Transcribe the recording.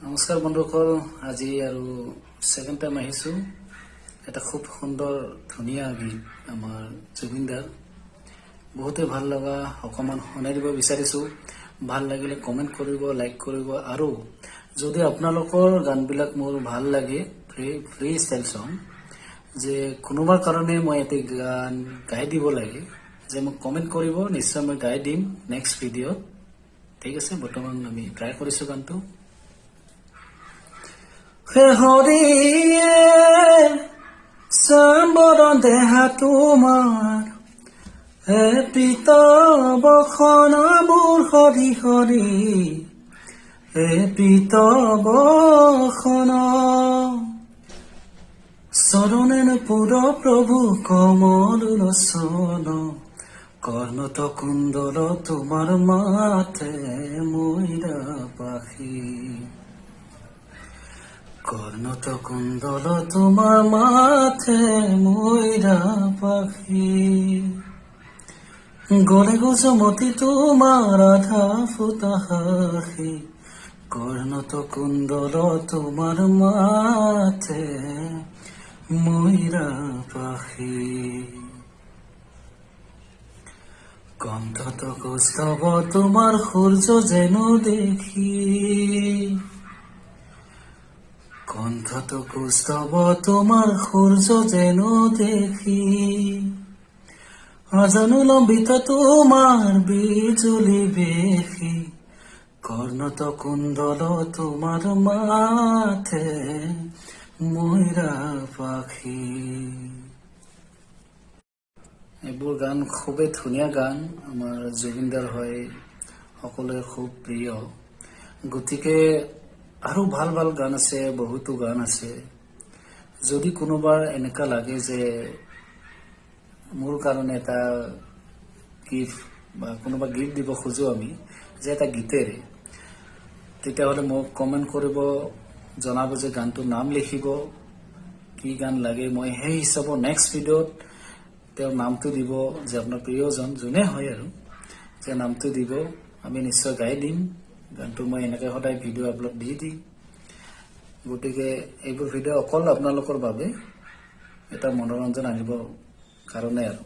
নমস্কাৰ বন্ধুসকল, আজি আৰু সেকেন্ড টাইম আহিছো এটা খুব সুন্দৰ ধুনীয়া গীত আমাৰ জুবিনদাৰ বহুতে ভাল লগা অকমান শুনাই দিব বিচাৰিছো। ভাল লাগিলে কমেন্ট কৰিব, লাইক কৰিব আৰু যদি আপোনালোকৰ গানবিলাক মোৰ ভাল লাগে ফ্ৰী ষ্টাইল সং যে কোনোবাৰ কাৰণে মই এটা গান গাই দিব লাগে যে মোক কমেন্ট কৰিব, নিশ্চয় মই গাই দিম নেক্সট ভিডিঅ'ত। ঠিক আছে, বৰ্তমান আমি ট্ৰাই কৰিছো গানটো। হে হৰিয়ে চাম্বৰণ দেহা তোমাৰ, হে পিত বসন মোৰ হৰি হৰি, হে পিত বসন চৰণেন পুৰ প্ৰভু কমল লোচন, কৰ্ণত কুণ্ডল তোমাৰ মাথে ময়ূৰা পাখি, কর্ণত কুণ্ডল তোমার মাথে ময়ূরা পাখি, গলে গোজমতি তোমার আধা ফুটা হাসি, কর্ণত কুণ্ডল তোমার মাথে ময়ূরা পাখি, কণ্ঠত কৌস্তব তোমার সূর্য যেন দেখি, কণ্ঠত কৌস্তব তোমার সূর্য যেন দেখি, অজানুলম্বিত তোমার বিজুলি বেশি, কর্ণত কুণ্ডল তোমার মাথে ময়ূরা পাখি। এইবোৰ গান খুবেই ধুনীয়া গান, আমাৰ জুবিনদাৰ হয়, সকলোৰে খুব প্ৰিয়। গতিকে আৰু ভাল ভাল গান আছে, বহুতো গান আছে। যদি কোনোবাৰ এনেকা লাগে যে মোৰ কাৰণে এটা গিফ্ট বা কোনোবা গিফ্ট দিব খোজো আমি যে এটা গীতেৰে, তেতিয়াহ'লে মোক কমেণ্ট কৰিব, জনাব যে গানটোৰ নাম লিখিব, কি গান লাগে। মই সেই হিচাপত নেক্সট ভিডিঅ'ত তেওঁৰ নামটো দিব, যে আপোনাৰ প্ৰিয়জন যোনে হয় আৰু যে নামটো দিব, আমি নিশ্চয় গাই দিম গানটো। মই এনেকৈ সদায় ভিডিঅ' আপলোড দি দিম। গতিকে এইবোৰ ভিডিঅ' অকল আপোনালোকৰ বাবে এটা মনোৰঞ্জন আনিবৰ কাৰণে আৰু